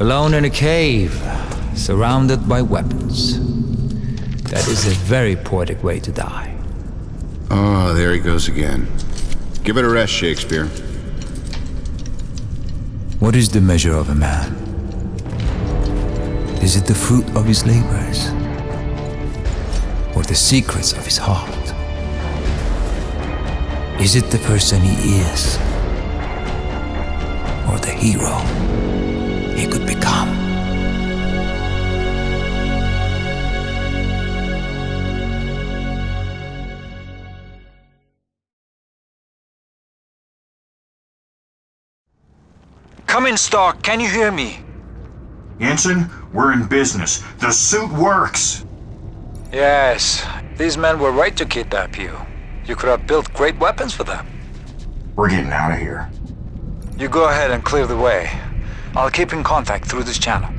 Alone in a cave, surrounded by weapons. That is a very poetic way to die. Oh, there he goes again. Give it a rest, Shakespeare. What is the measure of a man? Is it the fruit of his labors? Or the secrets of his heart? Is it the person he is? Or the hero he could become? Come in, Stark. Can you hear me? Jensen, we're in business. The suit works! Yes. These men were right to kidnap you. You could have built great weapons for them. We're getting out of here. You go ahead and clear the way. I'll keep in contact through this channel.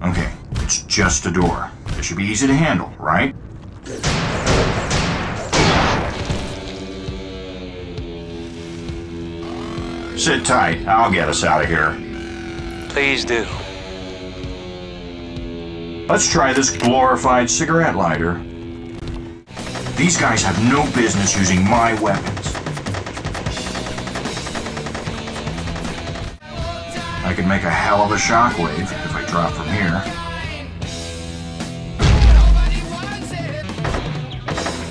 Okay, it's just a door. It should be easy to handle, right? Sit tight. I'll get us out of here. Please do. Let's try this glorified cigarette lighter. These guys have no business using my weapons. I could make a hell of a shockwave if I drop from here.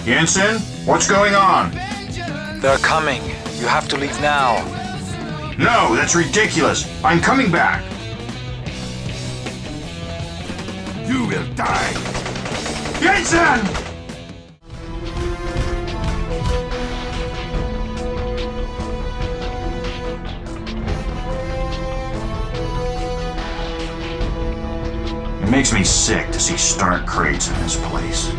Jensen, what's going on? They're coming. You have to leave now. No, that's ridiculous. I'm coming back. You will die. Jensen! It makes me sick to see Stark crates in this place.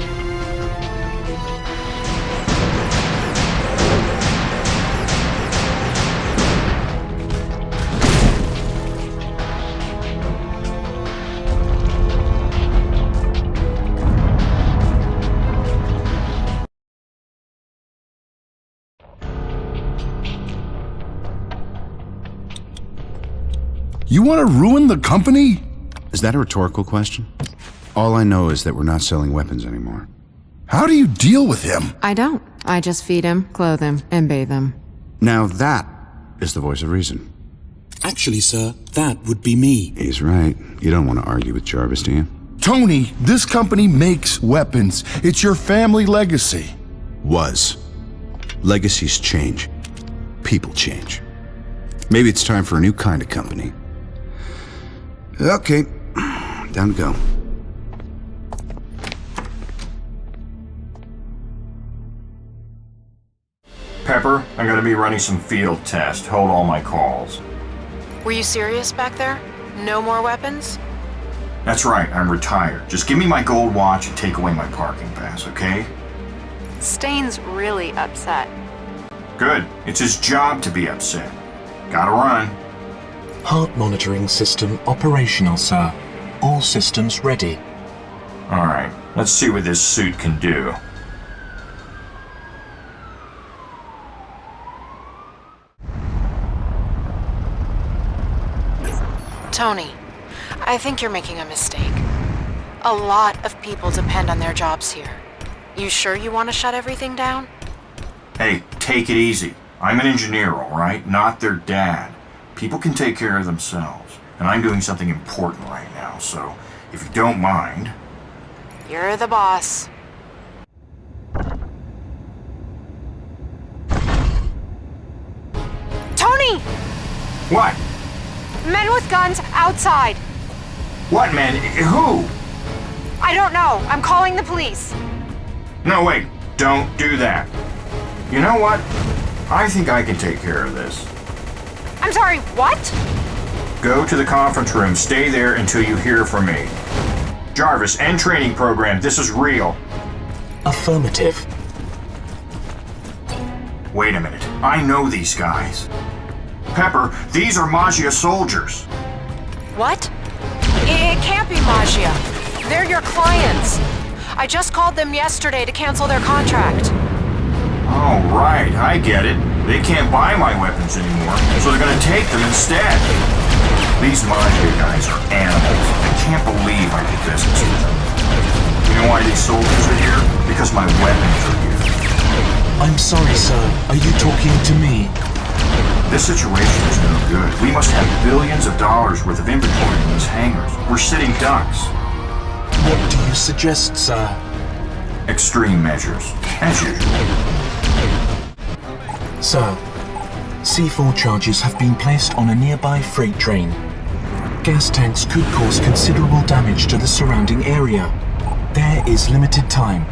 You want to ruin the company? Is that a rhetorical question? All I know is that we're not selling weapons anymore. How do you deal with him? I don't. I just feed him, clothe him, and bathe him. Now that is the voice of reason. Actually, sir, that would be me. He's right. You don't want to argue with Jarvis, do you? Tony, this company makes weapons. It's your family legacy. Was. Legacies change. People change. Maybe it's time for a new kind of company. Okay, down to go. Pepper, I'm gonna be running some field tests. Hold all my calls. Were you serious back there? No more weapons? That's right, I'm retired. Just give me my gold watch and take away my parking pass, okay? Stain's really upset. Good. It's his job to be upset. Gotta run. Heart monitoring system operational, sir. All systems ready. Alright, let's see what this suit can do. Tony, I think you're making a mistake. A lot of people depend on their jobs here. You sure you want to shut everything down? Hey, take it easy. I'm an engineer, alright? Not their dad. People can take care of themselves. And I'm doing something important right now, so if you don't mind... You're the boss. Tony! What? Men with guns outside. What, man? Who? I don't know. I'm calling the police. No, wait. Don't do that. You know what? I think I can take care of this. I'm sorry, what? Go to the conference room. Stay there until you hear from me. Jarvis, end training program. This is real. Affirmative. Wait a minute. I know these guys. Pepper, these are Maggia soldiers. What? It can't be Maggia. They're your clients. I just called them yesterday to cancel their contract. Oh, right. I get it. They can't buy my weapons anymore, so they're gonna take them instead. These Maggia guys are animals. I can't believe I did business with them. You know why these soldiers are here? Because my weapons are here. I'm sorry, sir. Are you talking to me? This situation is no good. We must have billions of dollars worth of inventory in these hangars. We're sitting ducks. What do you suggest, sir? Extreme measures, as usual. Sir, C4 charges have been placed on a nearby freight train. Gas tanks could cause considerable damage to the surrounding area. There is limited time.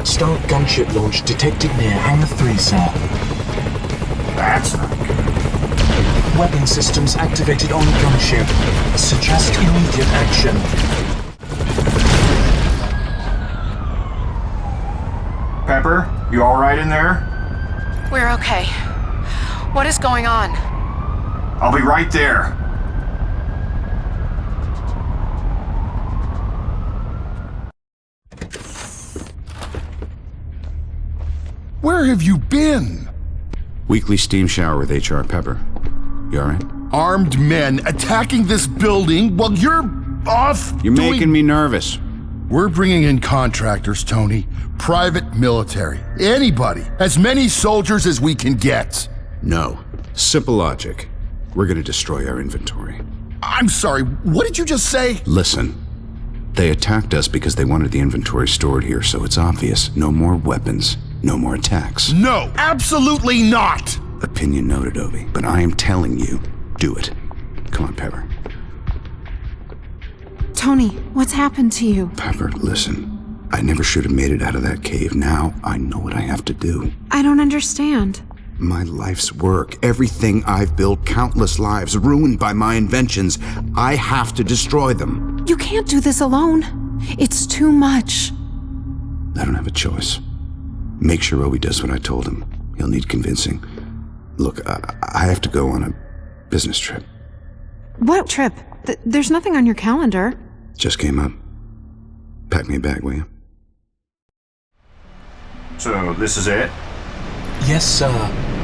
Stark gunship launch detected near Hangar 3, sir. That's not good. Weapon systems activated on gunship. Suggest immediate action. Pepper, you alright in there? We're okay. What is going on? I'll be right there. Where have you been? Weekly steam shower with HR Pepper. You alright? Armed men attacking this building while you're off You're doing... making me nervous. We're bringing in contractors, Tony. Private military. Anybody. As many soldiers as we can get. No. Simple logic. We're gonna destroy our inventory. I'm sorry, what did you just say? Listen. They attacked us because they wanted the inventory stored here, so it's obvious. No more weapons. No more attacks. No, absolutely not! Opinion noted, Obi. But I am telling you, do it. Come on, Pepper. Tony, what's happened to you? Pepper, listen. I never should have made it out of that cave. Now I know what I have to do. I don't understand. My life's work, everything I've built, countless lives ruined by my inventions. I have to destroy them. You can't do this alone. It's too much. I don't have a choice. Make sure Obi does what I told him. He'll need convincing. Look, I have to go on a business trip. What trip? There's nothing on your calendar. Just came up. Pack me a bag, will you? So, this is it? Yes, sir.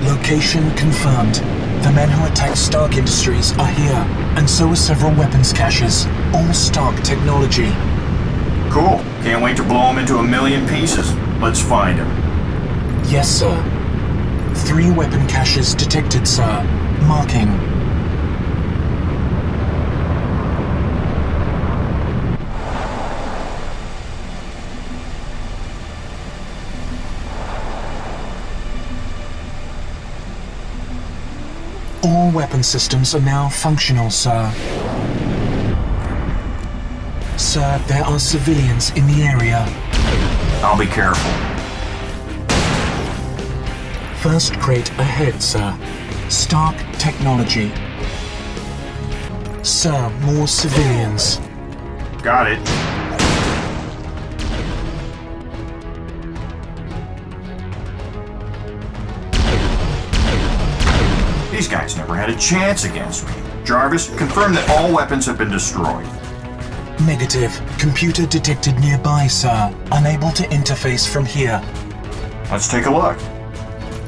Location confirmed. The men who attacked Stark Industries are here, and so are several weapons caches. All Stark technology. Cool. Can't wait to blow them into a million pieces. Let's find them. Yes, sir. 3 weapon caches detected, sir. Marking. All weapon systems are now functional, sir. Sir, there are civilians in the area. I'll be careful. First crate ahead, sir. Stark technology. Sir, more civilians. Got it. These guys never had a chance against me. Jarvis, confirm that all weapons have been destroyed. Negative. Computer detected nearby, sir. Unable to interface from here. Let's take a look.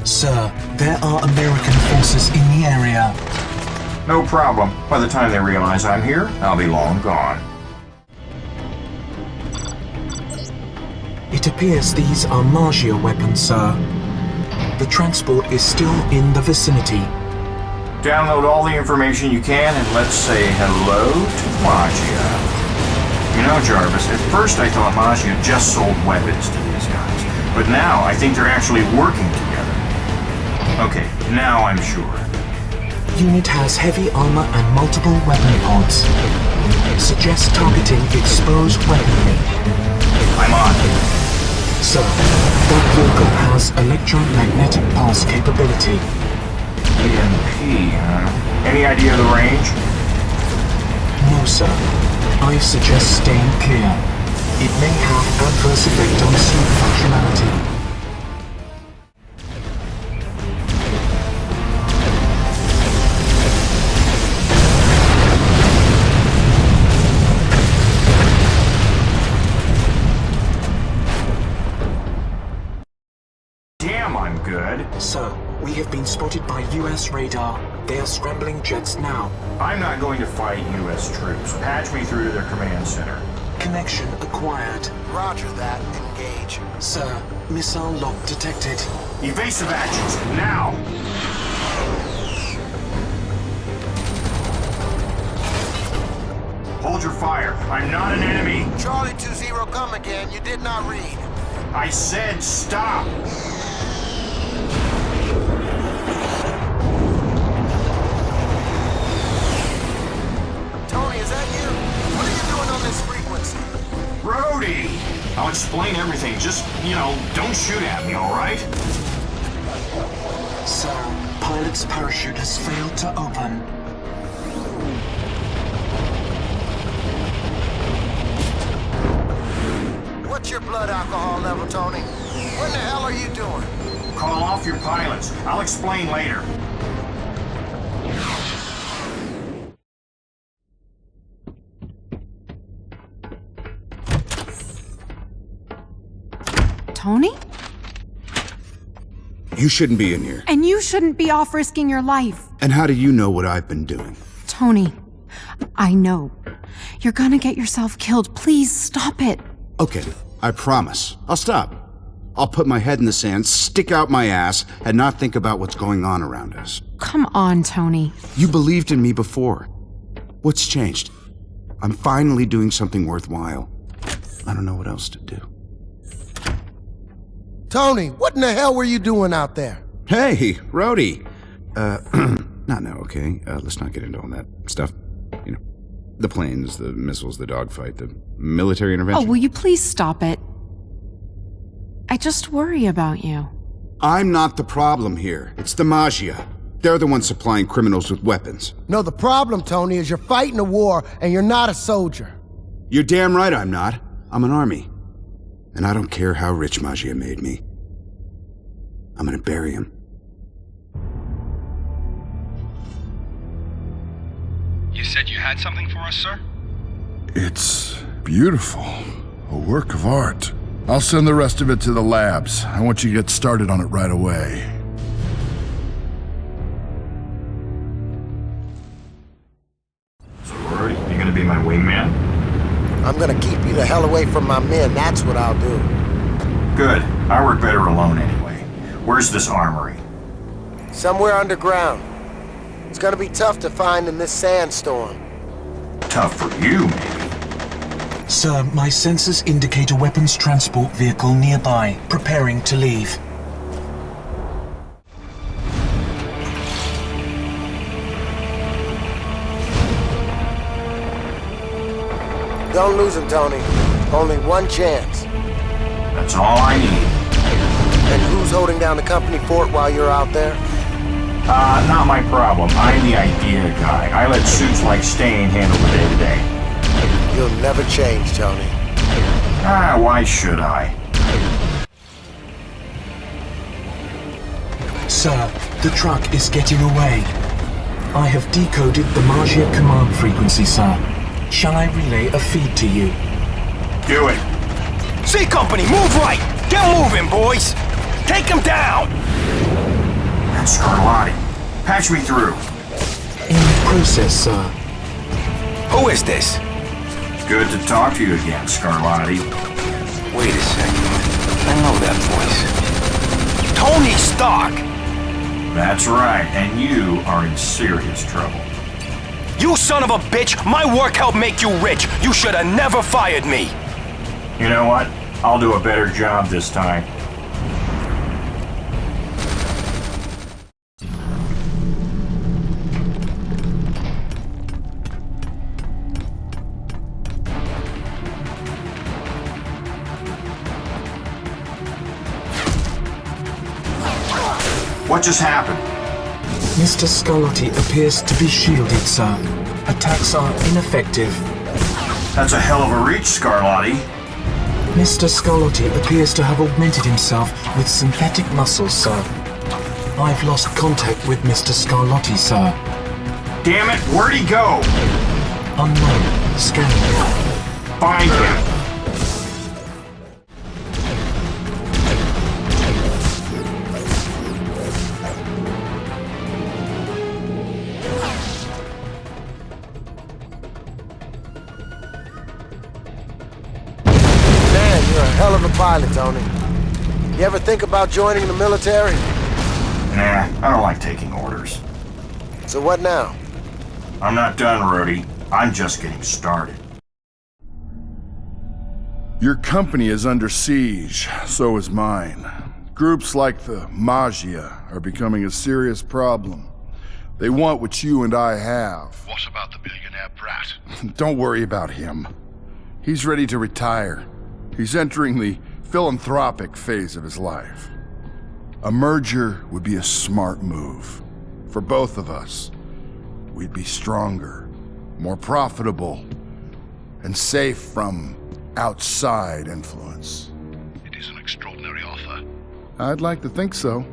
Sir, there are American forces in the area. No problem. By the time they realize I'm here, I'll be long gone. It appears these are Maggia weapons, sir. The transport is still in the vicinity. Download all the information you can and let's say hello to Maggia. You know, Jarvis, at first I thought Maggia just sold weapons to these guys. But now I think they're actually working together. Okay, now I'm sure. Unit has heavy armor and multiple weapon pods. Suggest targeting exposed weaponry. I'm on. Sir, that vehicle has electromagnetic pulse capability. EMP, huh? Any idea of the range? No, sir. I suggest staying clear. It may have adverse effect on suit functionality. US radar. They are scrambling jets now. I'm not going to fight U.S. troops. Patch me through to their command center. Connection acquired. Roger that. Engage. Sir, missile lock detected. Evasive actions, now! Hold your fire. I'm not an enemy. Charlie 2-0, come again. You did not read. I said stop! Tony, is that you? What are you doing on this frequency? Rhodey! I'll explain everything. Just, don't shoot at me, all right? Sir, pilot's parachute has failed to open. What's your blood alcohol level, Tony? What the hell are you doing? Call off your pilots. I'll explain later. Tony? You shouldn't be in here. And you shouldn't be off risking your life. And how do you know what I've been doing? Tony, I know. You're gonna get yourself killed. Please stop it. Okay, I promise. I'll stop. I'll put my head in the sand, stick out my ass, and not think about what's going on around us. Come on, Tony. You believed in me before. What's changed? I'm finally doing something worthwhile. I don't know what else to do. Tony, what in the hell were you doing out there? Hey, Rhodey. Not now, okay? Let's not get into all that stuff. The planes, the missiles, the dogfight, the military intervention. Oh, will you please stop it? I just worry about you. I'm not the problem here. It's the Maggia. They're the ones supplying criminals with weapons. No, the problem, Tony, is you're fighting a war and you're not a soldier. You're damn right I'm not. I'm an army. And I don't care how rich Maggia made me. I'm gonna bury him. You said you had something for us, sir? It's beautiful. A work of art. I'll send the rest of it to the labs. I want you to get started on it right away. So, Rhodey, you gonna be my wingman? I'm gonna keep you the hell away from my men. That's what I'll do. Good. I work better alone anyway. Where's this armory? Somewhere underground. It's gonna be tough to find in this sandstorm. Tough for you, maybe. Sir, my sensors indicate a weapons transport vehicle nearby, preparing to leave. Don't lose him, Tony. Only one chance. That's all I need. And who's holding down the company fort while you're out there? Not my problem. I'm the idea guy. I let suits like Stain handle the day-to-day. You'll never change, Tony. Why should I? Sir, the truck is getting away. I have decoded the Maggia command frequency, sir. Shall I relay a feed to you? Do it. C Company, move right! Get moving, boys! Take him down! That's Scarlatti. Patch me through. In process, sir. Who is this? Good to talk to you again, Scarlatti. Wait a second. I know that voice. Tony Stark! That's right, and you are in serious trouble. You son of a bitch! My work helped make you rich! You should have never fired me! You know what? I'll do a better job this time. What just happened? Mr. Scarlatti appears to be shielded, sir. Attacks are ineffective. That's a hell of a reach, Scarlatti. Mr. Scarlatti appears to have augmented himself with synthetic muscles, sir. I've lost contact with Mr. Scarlatti, sir. Damn it, where'd he go? Unknown. Scanning. Find him. You're a hell of a pilot, Tony. You ever think about joining the military? Nah, I don't like taking orders. So what now? I'm not done, Rhodey. I'm just getting started. Your company is under siege, so is mine. Groups like the Maggia are becoming a serious problem. They want what you and I have. What about the billionaire brat? Don't worry about him. He's ready to retire. He's entering the philanthropic phase of his life. A merger would be a smart move. For both of us, we'd be stronger, more profitable, and safe from outside influence. It is an extraordinary offer. I'd like to think so.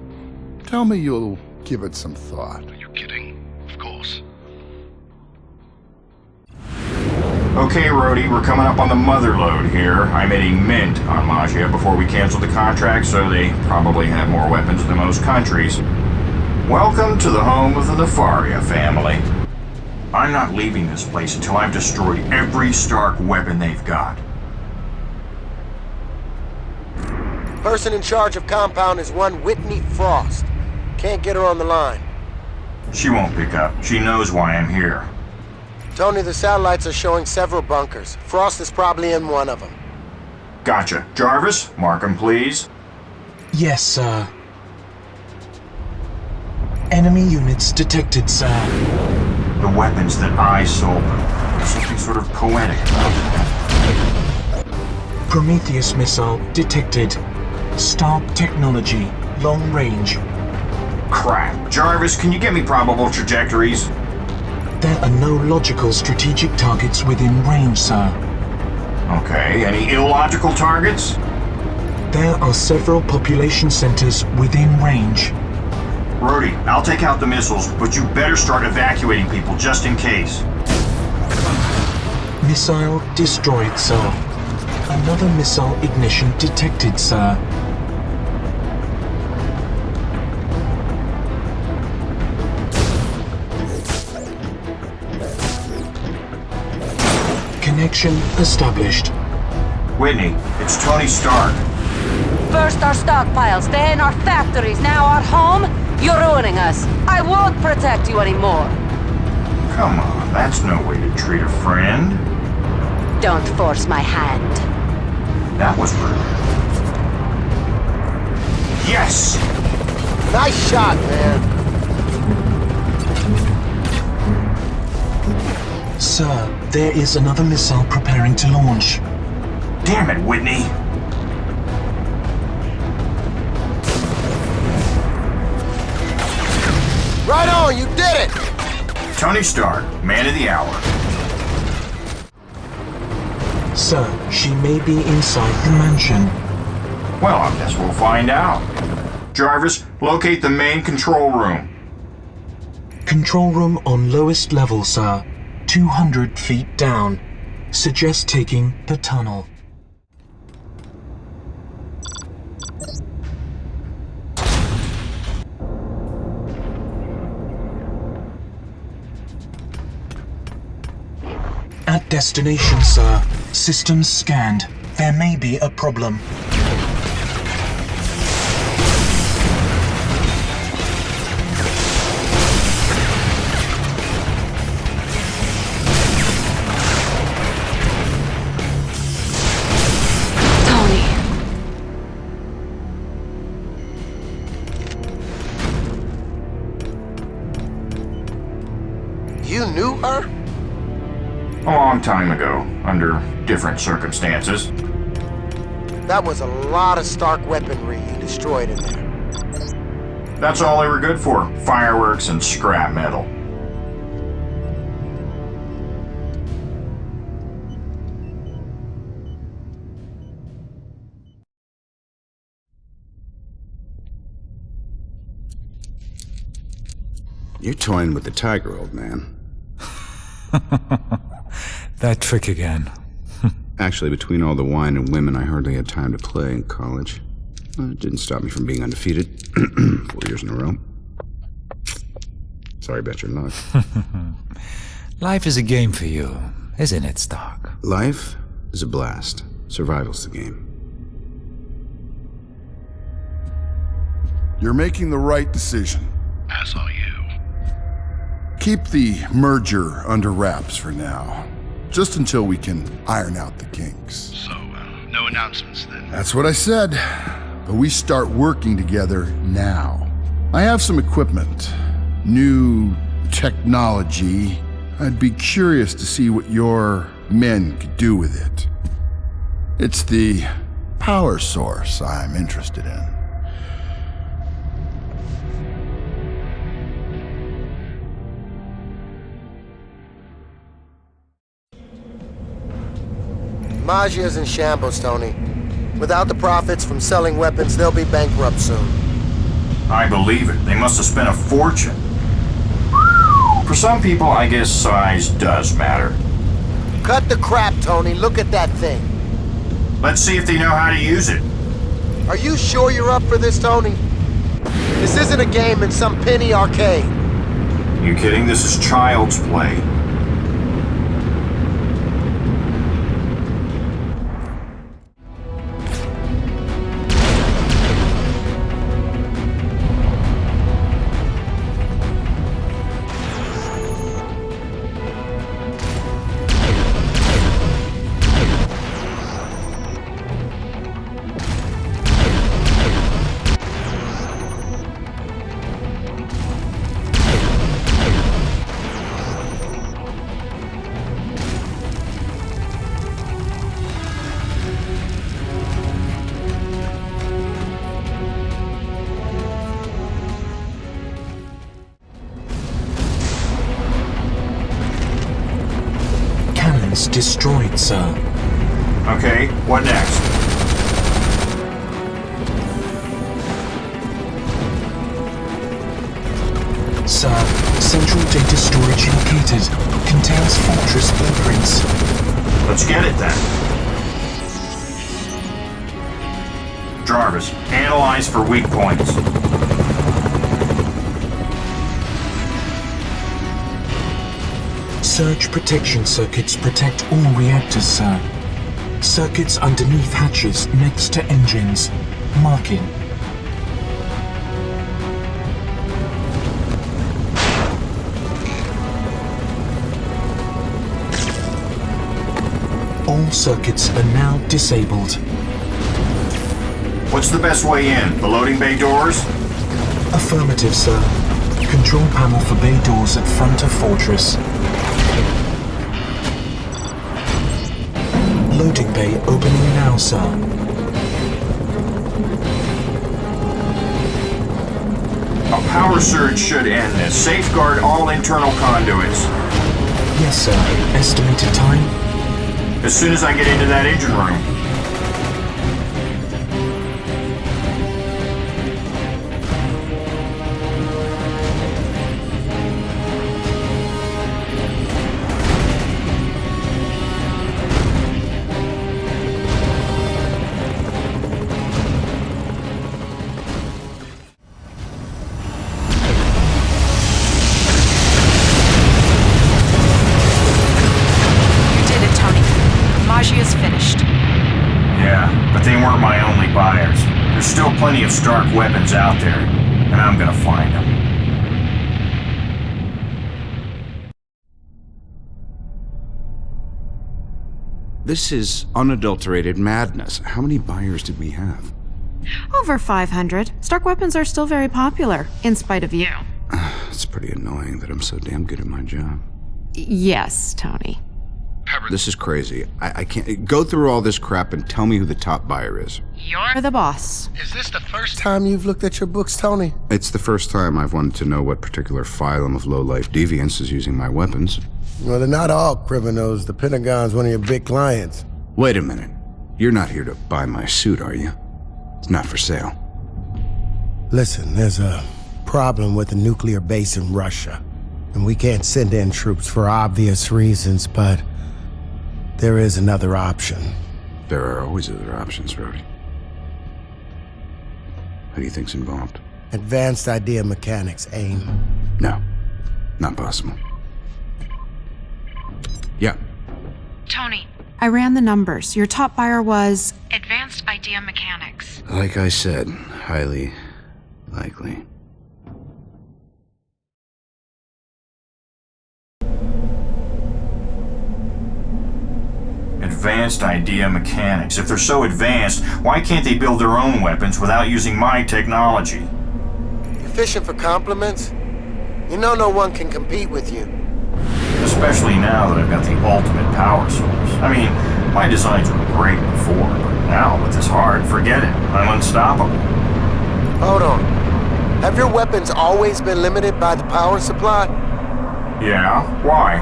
Tell me you'll give it some thought. Are you kidding? Of course. Okay, Rhodey, we're coming up on the mother load here. I'm hitting mint on Maggia before we cancel the contract, so they probably have more weapons than most countries. Welcome to the home of the Nefaria family. I'm not leaving this place until I've destroyed every Stark weapon they've got. Person in charge of compound is one Whitney Frost. Can't get her on the line. She won't pick up. She knows why I'm here. Tony, the satellites are showing several bunkers. Frost is probably in one of them. Gotcha. Jarvis, mark 'em, please. Yes, sir. Enemy units detected, sir. The weapons that I sold them. There's something sort of poetic about it. Prometheus missile detected. Stark technology, long range. Crap. Jarvis, can you get me probable trajectories? There are no logical strategic targets within range, sir. Okay, any illogical targets? There are several population centers within range. Rhodey, I'll take out the missiles, but you better start evacuating people just in case. Missile destroyed, sir. Another missile ignition detected, sir. Connection established. Whitney, it's Tony Stark. First our stockpiles, then our factories, now our home? You're ruining us. I won't protect you anymore. Come on, that's no way to treat a friend. Don't force my hand. That was rude. Yes! Nice shot, man. Sir, there is another missile preparing to launch. Damn it, Whitney. Right on, you did it! Tony Stark, man of the hour. Sir, she may be inside the mansion. Well, I guess we'll find out. Jarvis, locate the main control room. Control room on lowest level, sir. 200 feet down. Suggest taking the tunnel. At destination, sir. Systems scanned. There may be a problem. You knew her? A long time ago, under different circumstances. That was a lot of Stark weaponry you destroyed in there. That's all they were good for, fireworks and scrap metal. You're toying with the tiger, old man. That trick again. Actually, between all the wine and women, I hardly had time to play in college. It didn't stop me from being undefeated 4 years in a row. Sorry about your luck. Life is a game for you, isn't it, Stark? Life is a blast. Survival's the game. You're making the right decision. As are you. Keep the merger under wraps for now. Just until we can iron out the kinks. So, no announcements then? That's what I said. But we start working together now. I have some equipment. New technology. I'd be curious to see what your men could do with it. It's the power source I'm interested in. Maggia's in shambles, Tony. Without the profits from selling weapons, they'll be bankrupt soon. I believe it. They must have spent a fortune. For some people, I guess size does matter. Cut the crap, Tony. Look at that thing. Let's see if they know how to use it. Are you sure you're up for this, Tony? This isn't a game in some penny arcade. You kidding? This is child's play. Destroyed, sir. Okay, what next? Sir, central data storage located. Contains fortress blueprints. Let's get it then. Jarvis, analyze for weak points. Surge protection circuits protect all reactors, sir. Circuits underneath hatches next to engines. Marking. All circuits are now disabled. What's the best way in? The loading bay doors? Affirmative, sir. Control panel for bay doors at front of fortress. Loading bay opening now, sir. A power surge should end this. Safeguard all internal conduits. Yes, sir. Estimated time? As soon as I get into that engine room. There's still plenty of Stark weapons out there, and I'm gonna find them. This is unadulterated madness. How many buyers did we have? Over 500. Stark weapons are still very popular, in spite of you. It's pretty annoying that I'm so damn good at my job. Yes, Tony. This is crazy. I can't go through all this crap and tell me who the top buyer is. You're the boss. Is this the first time you've looked at your books, Tony? It's the first time I've wanted to know what particular phylum of low-life deviants is using my weapons. Well, they're not all criminals. The Pentagon's one of your big clients. Wait a minute. You're not here to buy my suit, are you? It's not for sale. Listen, there's a problem with a nuclear base in Russia. And we can't send in troops for obvious reasons, but there is another option. There are always other options, Rhodey. Who do you think's involved? Advanced Idea Mechanics, AIM. No, not possible. Yeah. Tony, I ran the numbers. Your top buyer was Advanced Idea Mechanics. Like I said, highly Likely. Advanced idea mechanics. If they're so advanced, why can't they build their own weapons without using my technology? You fishing for compliments? You know no one can compete with you. Especially now that I've got the ultimate power source. I mean, my designs were great before, but now with this hard, forget it. I'm unstoppable. Hold on. Have your weapons always been limited by the power supply? Yeah? Why?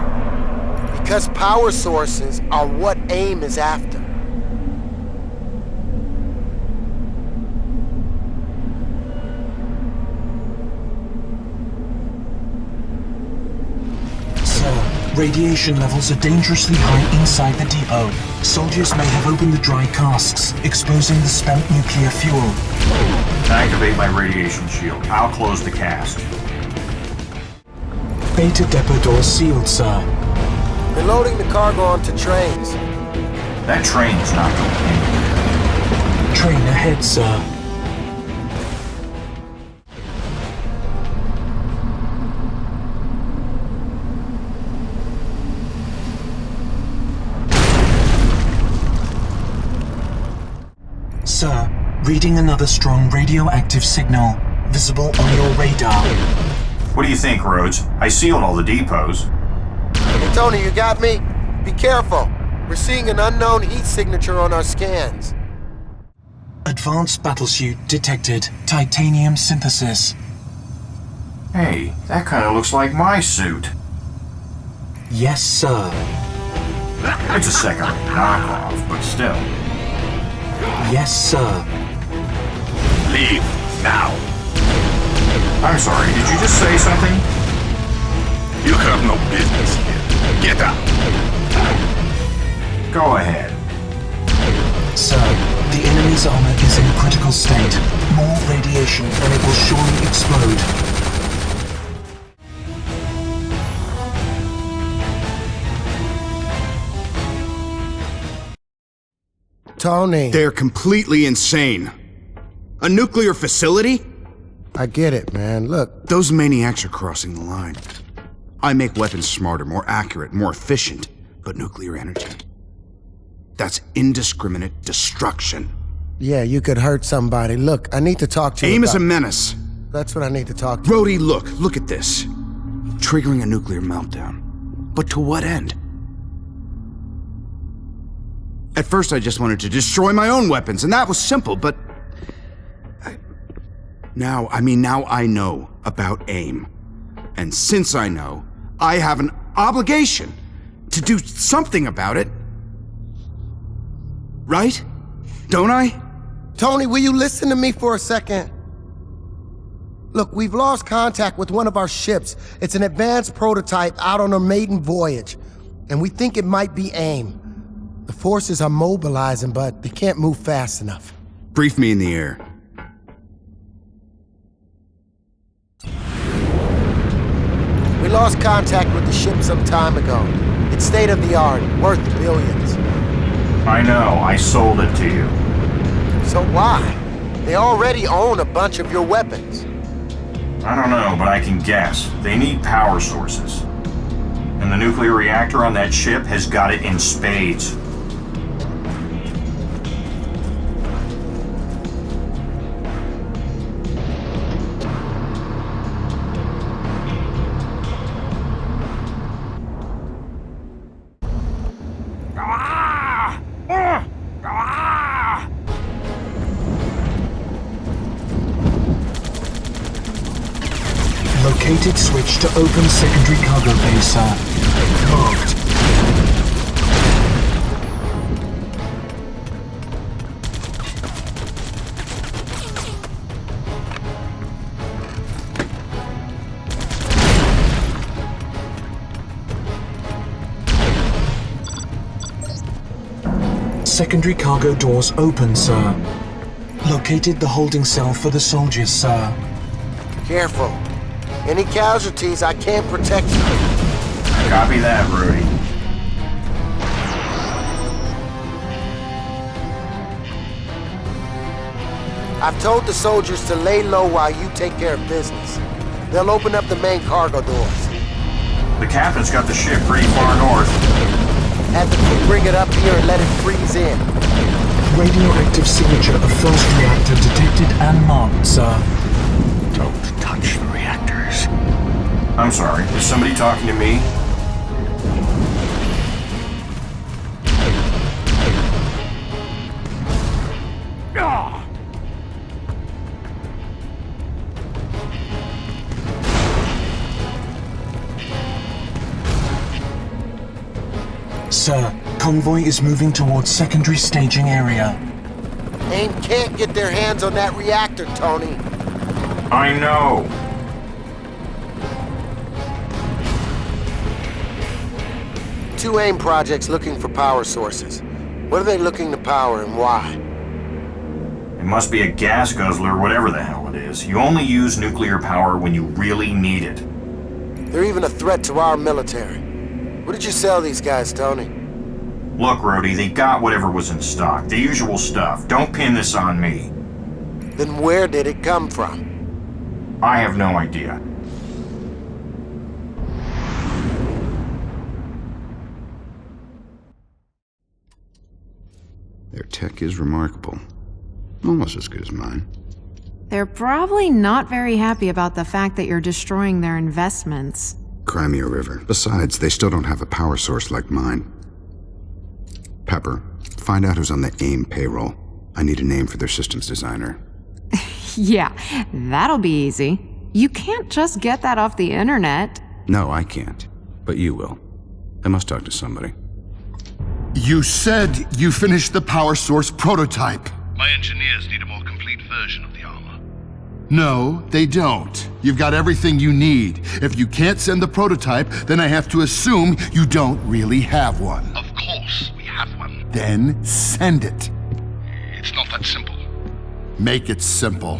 Because power sources are what AIM is after. Sir, radiation levels are dangerously high inside the depot. Soldiers may have opened the dry casks, exposing the spent nuclear fuel. Activate my radiation shield. I'll close the cask. Beta depot doors sealed, sir. They're loading the cargo onto trains. That train's not going anywhere. Train ahead, sir. Sir, reading another strong radioactive signal, visible on your radar. What do you think, Rhodes? I sealed all the depots. Hey, Tony, you got me? Be careful. We're seeing an unknown heat signature on our scans. Advanced battlesuit detected. Titanium synthesis. Hey, that kind of looks like my suit. Yes, sir. It's a second-rate knockoff, but still. Yes, sir. Leave now. I'm sorry, did you just say something? You have no business here. Get out. Go ahead. Sir, the enemy's armor is in a critical state. More radiation and it will surely explode. Tony. They're completely insane. A nuclear facility? I get it, man. Look. Those maniacs are crossing the line. I make weapons smarter, more accurate, more efficient, but nuclear energy. That's indiscriminate destruction. Yeah, you could hurt somebody. Look, I need to talk to you AIM about... is a menace. That's what I need to talk to you. Rhodey, look at this. Triggering a nuclear meltdown. But to what end? At first I just wanted to destroy my own weapons, and that was simple, but... Now I know about AIM. And since I know, I have an obligation to do something about it. Right? Don't I? Tony, will you listen to me for a second? Look, we've lost contact with one of our ships. It's an advanced prototype out on a maiden voyage. And we think it might be AIM. The forces are mobilizing, but they can't move fast enough. Brief me in the air. We lost contact with the ship some time ago. It's state-of-the-art, worth billions. I know, I sold it to you. So why? They already own a bunch of your weapons. I don't know, but I can guess. They need power sources. And the nuclear reactor on that ship has got it in spades. Located switch to open secondary cargo bay, sir. Marked. Secondary cargo doors open, sir. Located the holding cell for the soldiers, sir. Careful. Any casualties, I can't protect you. Copy that, Rudy. I've told the soldiers to lay low while you take care of business. They'll open up the main cargo doors. The captain's got the ship pretty far north. Have the crew bring it up here and let it freeze in. Radioactive signature of first reactor detected and marked, sir. Don't touch the reactors. I'm sorry, is somebody talking to me? Sir, convoy is moving towards secondary staging area. AIM can't get their hands on that reactor, Tony. I know. Two AIM projects looking for power sources. What are they looking to power and why? It must be a gas guzzler or whatever the hell it is. You only use nuclear power when you really need it. They're even a threat to our military. What did you sell these guys, Tony? Look, Rhodey, they got whatever was in stock. The usual stuff. Don't pin this on me. Then where did it come from? I have no idea. Their tech is remarkable. Almost as good as mine. They're probably not very happy about the fact that you're destroying their investments. Crimea River. Besides, they still don't have a power source like mine. Pepper, find out who's on the AIM payroll. I need a name for their systems designer. Yeah, that'll be easy. You can't just get that off the internet. No, I can't. But you will. I must talk to somebody. You said you finished the power source prototype. My engineers need a more complete version of the armor. No, they don't. You've got everything you need. If you can't send the prototype, then I have to assume you don't really have one. Of course, we have one. Then send it. It's not that simple. Make it simple.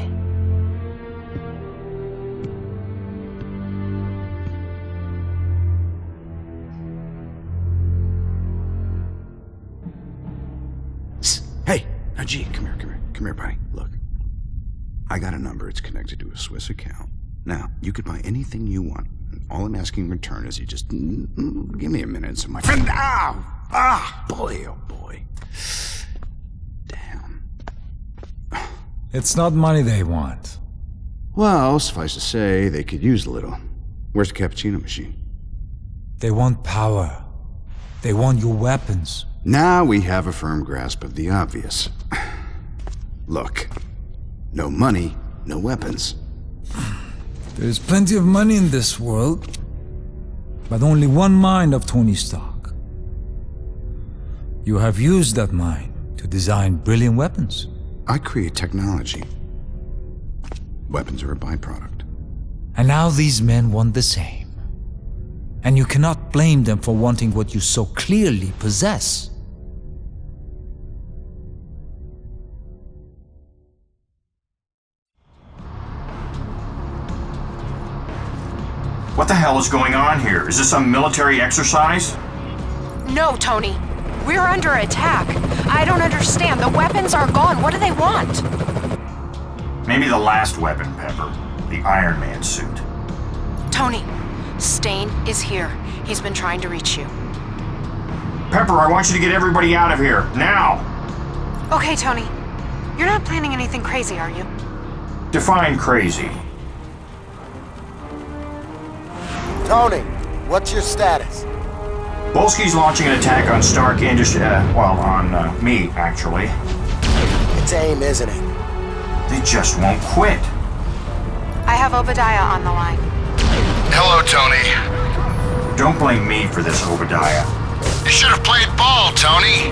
Hey, Najee, come here, buddy. Look, I got a number. It's connected to a Swiss account. Now, you could buy anything you want. All I'm asking in return is you just give me a minute, so my friend. Boy, oh boy. Damn. It's not money they want. Well, suffice to say, they could use a little. Where's the cappuccino machine? They want power. They want your weapons. Now we have a firm grasp of the obvious. Look, no money, no weapons. There's plenty of money in this world, but only one mind of Tony Stark. You have used that mind to design brilliant weapons. I create technology. Weapons are a byproduct. And now these men want the same. And you cannot blame them for wanting what you so clearly possess. What the hell is going on here? Is this some military exercise? No, Tony. We're under attack. I don't understand. The weapons are gone. What do they want? Maybe the last weapon, Pepper. The Iron Man suit. Tony, Stain is here. He's been trying to reach you. Pepper, I want you to get everybody out of here, now! Okay, Tony. You're not planning anything crazy, are you? Define crazy. Tony, what's your status? Volsky's launching an attack on Stark Industries, on me, actually. It's AIM, isn't it? They just won't quit. I have Obadiah on the line. Hello, Tony. Don't blame me for this, Obadiah. You should have played ball, Tony.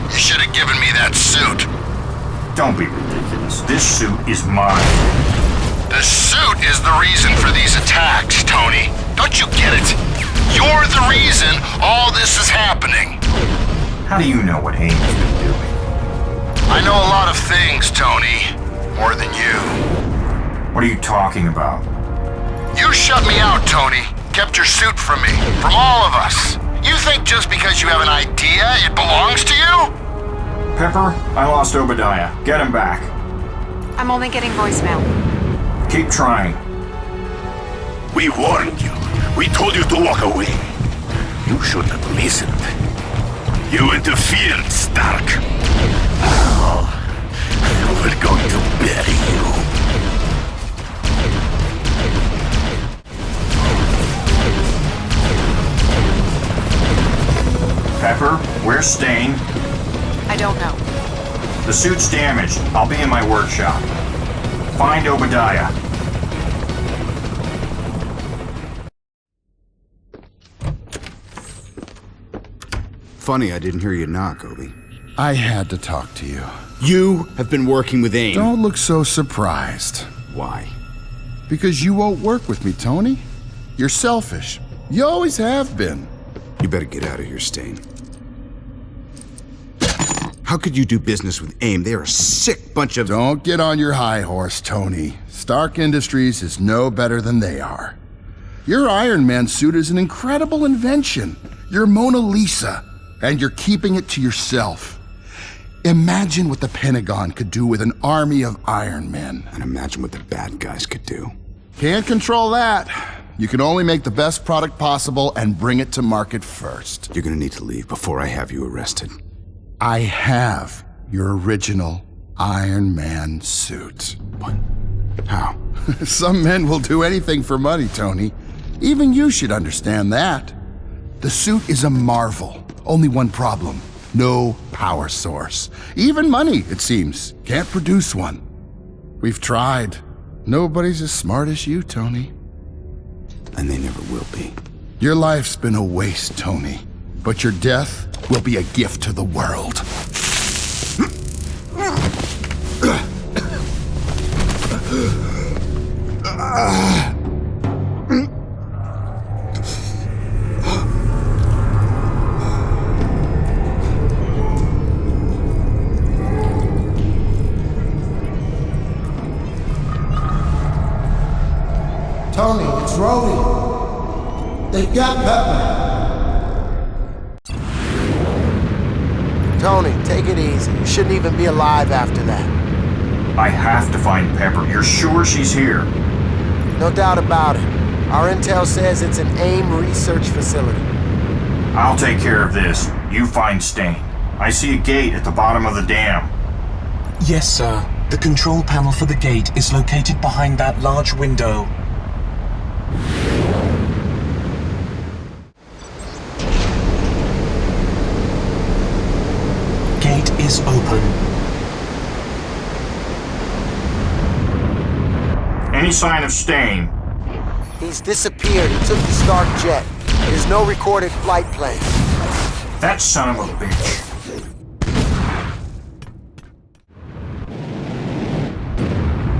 You should have given me that suit. Don't be ridiculous. This suit is mine. The suit is the reason for these attacks, Tony. Don't you get it? You're the reason all this is happening. How do you know what AIM has been doing? I know a lot of things, Tony. More than you. What are you talking about? You shut me out, Tony. Kept your suit from me. From all of us. You think just because you have an idea, it belongs to you? Pepper, I lost Obadiah. Get him back. I'm only getting voicemail. Keep trying. We warned you. We told you to walk away. You should have listened. You interfered, Stark. Oh, we're going to bury you. Pepper, where's Stain? I don't know. The suit's damaged. I'll be in my workshop. Find Obadiah. Funny I didn't hear you knock, Obi. I had to talk to you. You have been working with AIM. Don't look so surprised. Why? Because you won't work with me, Tony. You're selfish. You always have been. You better get out of here, Stain. How could you do business with AIM? They're a sick bunch of... Don't get on your high horse, Tony. Stark Industries is no better than they are. Your Iron Man suit is an incredible invention. You're Mona Lisa, and you're keeping it to yourself. Imagine what the Pentagon could do with an army of Iron Men. And imagine what the bad guys could do. Can't control that. You can only make the best product possible and bring it to market first. You're gonna need to leave before I have you arrested. I have your original Iron Man suit. What? How? Some men will do anything for money, Tony. Even you should understand that. The suit is a marvel. Only one problem. No power source. Even money, it seems, can't produce one. We've tried. Nobody's as smart as you, Tony. And they never will be. Your life's been a waste, Tony. But your death will be a gift to the world. Tony, it's Rhodey. They've got Pepper. Tony, take it easy. You shouldn't even be alive after that. I have to find Pepper. You're sure she's here? No doubt about it. Our intel says it's an AIM research facility. I'll take care of this. You find Stain. I see a gate at the bottom of the dam. Yes, sir. The control panel for the gate is located behind that large window. Gate is open. Any sign of Stain? He's disappeared. He took the Stark jet. There's no recorded flight plan. That son of a bitch.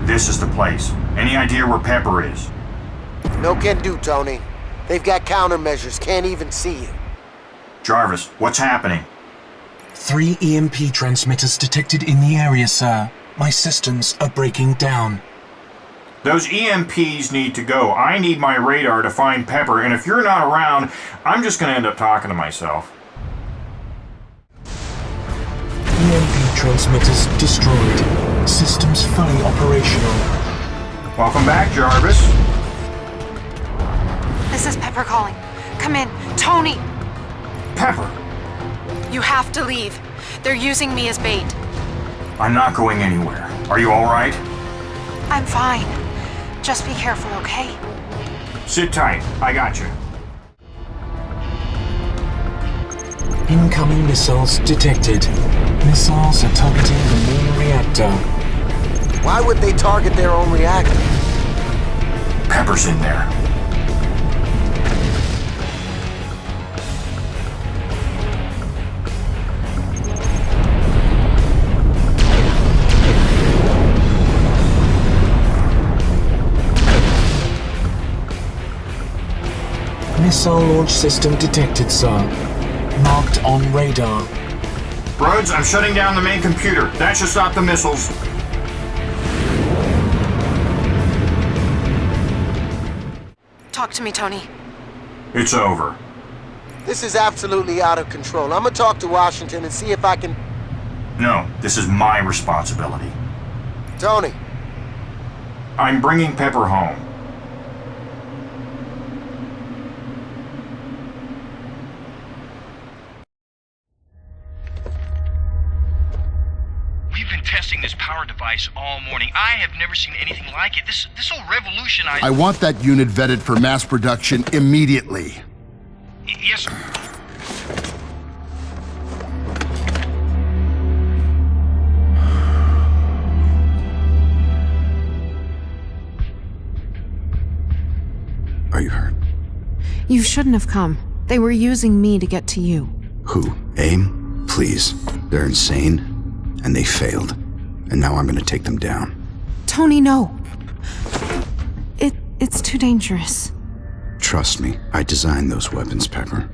This is the place. Any idea where Pepper is? No can do, Tony. They've got countermeasures. Can't even see you. Jarvis, what's happening? 3 EMP transmitters detected in the area, sir. My systems are breaking down. Those EMPs need to go. I need my radar to find Pepper, and if you're not around, I'm just gonna end up talking to myself. EMP transmitters destroyed. Systems fully operational. Welcome back, Jarvis. This is Pepper calling. Come in. Tony! Pepper! You have to leave. They're using me as bait. I'm not going anywhere. Are you alright? I'm fine. Just be careful, okay? Sit tight. I got you. Incoming missiles detected. Missiles are targeting the main reactor. Why would they target their own reactor? Pepper's in there. Missile launch system detected, sir. Marked on radar. Rhodes, I'm shutting down the main computer. That should stop the missiles. Talk to me, Tony. It's over. This is absolutely out of control. I'm gonna talk to Washington and see if I can... No, this is my responsibility. Tony. I'm bringing Pepper home. We've been testing this power device all morning. I have never seen anything like it. This will revolutionize... I want that unit vetted for mass production immediately. Yes, sir. Are you hurt? You shouldn't have come. They were using me to get to you. Who? AIM? Please. They're insane, and they failed. And now I'm gonna take them down. Tony, no. It's too dangerous. Trust me, I designed those weapons, Pepper.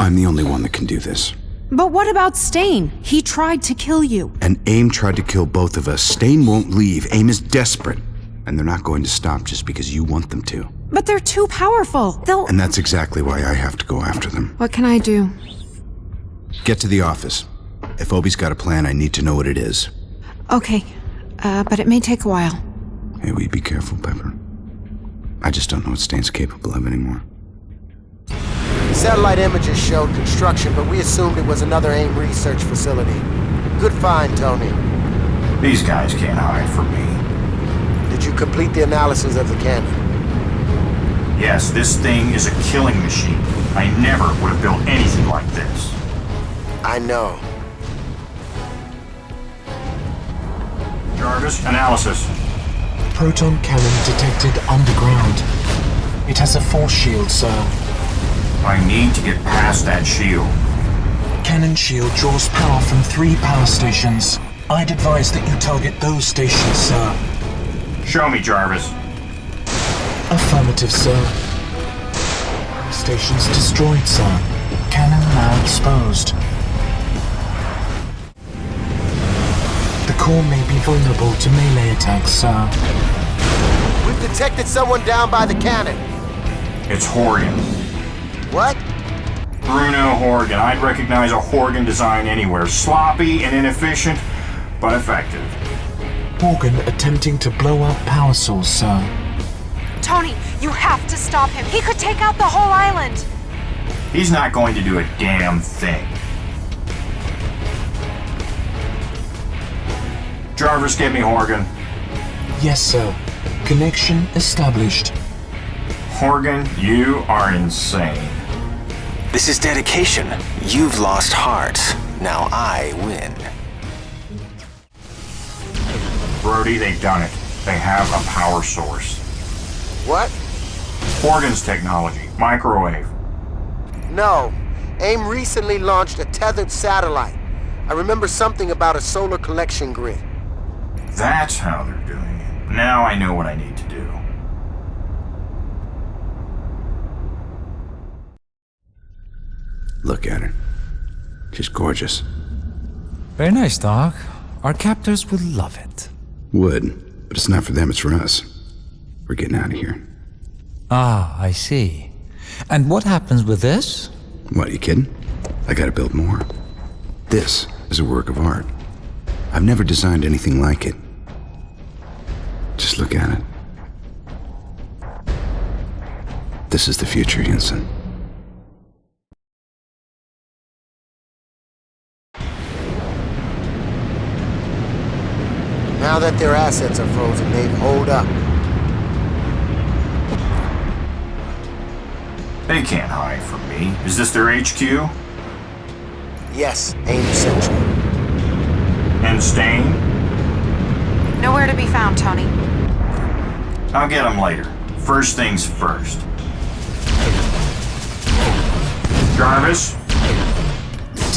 I'm the only one that can do this. But what about Stain? He tried to kill you. And AIM tried to kill both of us. Stain won't leave. AIM is desperate. And they're not going to stop just because you want them to. But they're too powerful. They'll... And that's exactly why I have to go after them. What can I do? Get to the office. If Obi's got a plan, I need to know what it is. Okay. But it may take a while. Hey, will you be careful, Pepper? I just don't know what Stain's capable of anymore. Satellite images showed construction, but we assumed it was another AIM research facility. Good find, Tony. These guys can't hide from me. Did you complete the analysis of the cannon? Yes, this thing is a killing machine. I never would have built anything like this. I know. Jarvis, analysis. Proton cannon detected underground. It has a force shield, sir. I need to get past that shield. Cannon shield draws power from 3 power stations. I'd advise that you target those stations, sir. Show me, Jarvis. Affirmative, sir. Stations destroyed, sir. Cannon now exposed. The core may be vulnerable to melee attacks, sir. We've detected someone down by the cannon. It's Horgan. What? Bruno Horgan. I'd recognize a Horgan design anywhere. Sloppy and inefficient, but effective. Horgan attempting to blow up power source, sir. Tony, you have to stop him. He could take out the whole island. He's not going to do a damn thing. Jarvis, get me Horgan. Yes, sir. Connection established. Horgan, you are insane. This is dedication. You've lost heart. Now I win. Brody, they've done it. They have a power source. What? Horgan's technology. Microwave. No. AIM recently launched a tethered satellite. I remember something about a solar collection grid. That's how they're doing it. Now I know what I need to do. Look at her. She's gorgeous. Very nice, Doc. Our captors would love it. Would, but it's not for them, it's for us. We're getting out of here. Ah, I see. And what happens with this? What, you kidding? I gotta build more. This is a work of art. I've never designed anything like it. Just look at it. This is the future, Yinsen. Now that their assets are frozen, they've holed up. They can't hide from me. Is this their HQ? Yes, AIM Central. And Stain? Nowhere to be found, Tony. I'll get them later. First things first. Jarvis?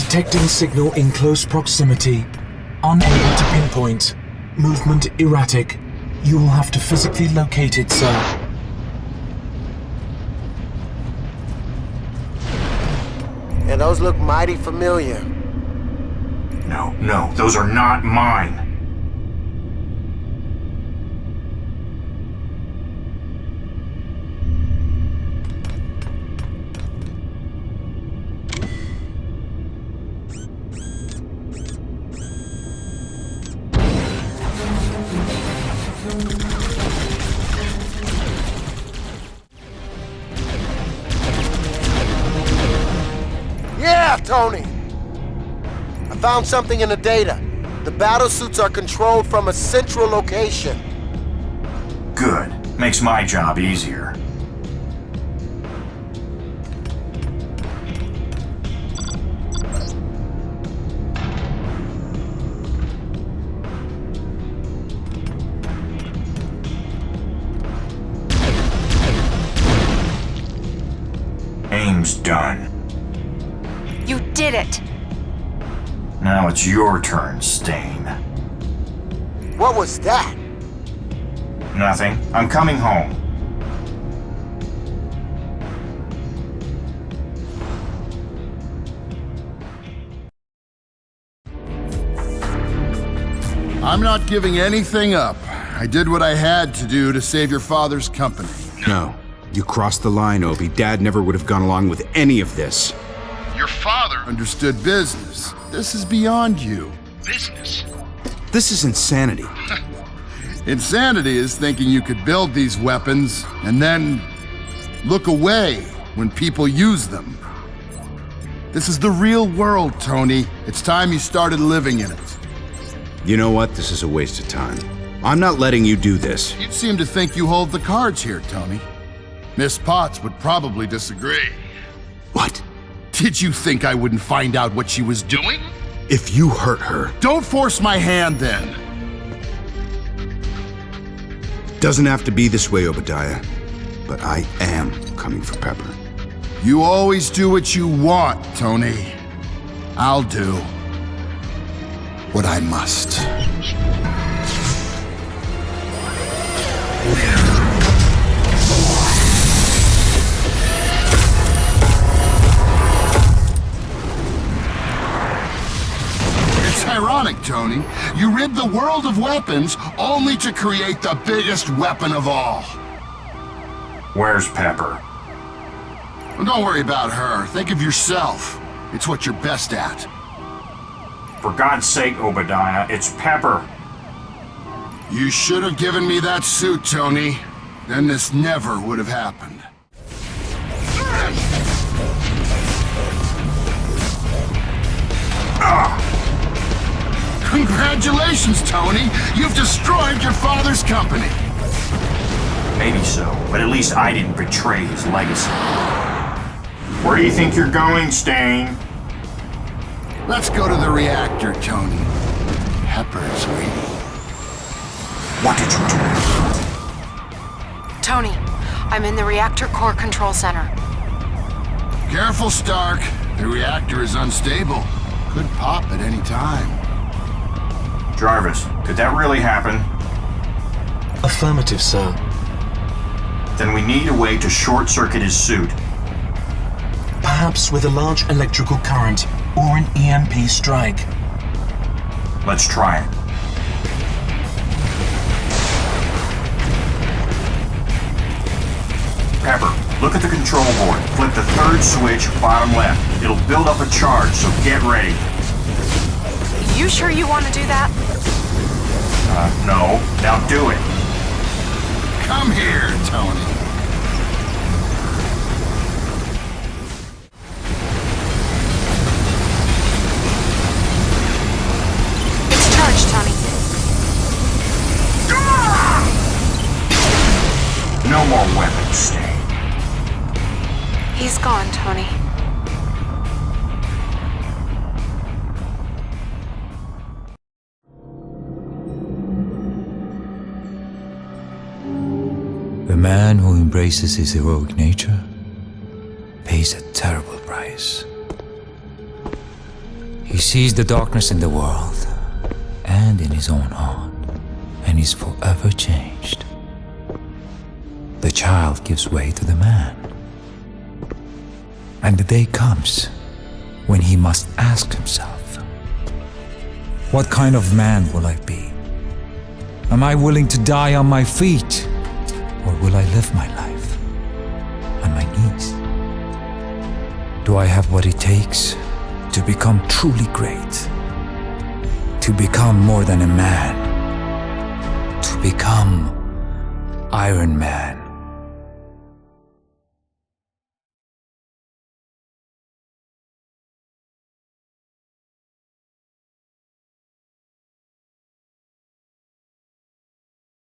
Detecting signal in close proximity. Unable to pinpoint. Movement erratic. You will have to physically locate it, sir. Yeah, those look mighty familiar. No, those are not mine. Tony. I found something in the data. The battlesuits are controlled from a central location. Good. Makes my job easier. Aim's done. You did it! Now it's your turn, Stain. What was that? Nothing. I'm coming home. I'm not giving anything up. I did what I had to do to save your father's company. No. You crossed the line, Obi. Dad never would have gone along with any of this. Your father understood business. This is beyond you. Business? This is insanity. Insanity is thinking you could build these weapons and then look away when people use them. This is the real world, Tony. It's time you started living in it. You know what? This is a waste of time. I'm not letting you do this. You seem to think you hold the cards here, Tony. Miss Potts would probably disagree. What? Did you think I wouldn't find out what she was doing? If you hurt her... Don't force my hand, then. Doesn't have to be this way, Obadiah. But I am coming for Pepper. You always do what you want, Tony. I'll do what I must. It's ironic, Tony. You rid the world of weapons only to create the biggest weapon of all. Where's Pepper? Well, don't worry about her. Think of yourself. It's what you're best at. For God's sake, Obadiah, it's Pepper. You should have given me that suit, Tony. Then this never would have happened. Congratulations, Tony! You've destroyed your father's company! Maybe so, but at least I didn't betray his legacy. Where do you think you're going, Stain? Let's go to the reactor, Tony. Pepper is waiting. What did you do? Tony, I'm in the reactor core control center. Careful, Stark. The reactor is unstable. Could pop at any time. Jarvis, could that really happen? Affirmative, sir. Then we need a way to short-circuit his suit. Perhaps with a large electrical current or an EMP strike. Let's try it. Pepper, look at the control board. Flip the third switch, bottom left. It'll build up a charge, so get ready. You sure you want to do that? No. Now do it. Come here, Tony. It's charged, Tony. No more weapons, Stain. He's gone, Tony. The man who embraces his heroic nature pays a terrible price. He sees the darkness in the world and in his own heart, and is forever changed. The child gives way to the man. And the day comes when he must ask himself, what kind of man will I be? Am I willing to die on my feet? Or will I live my life on my knees? Do I have what it takes to become truly great? To become more than a man? To become Iron Man?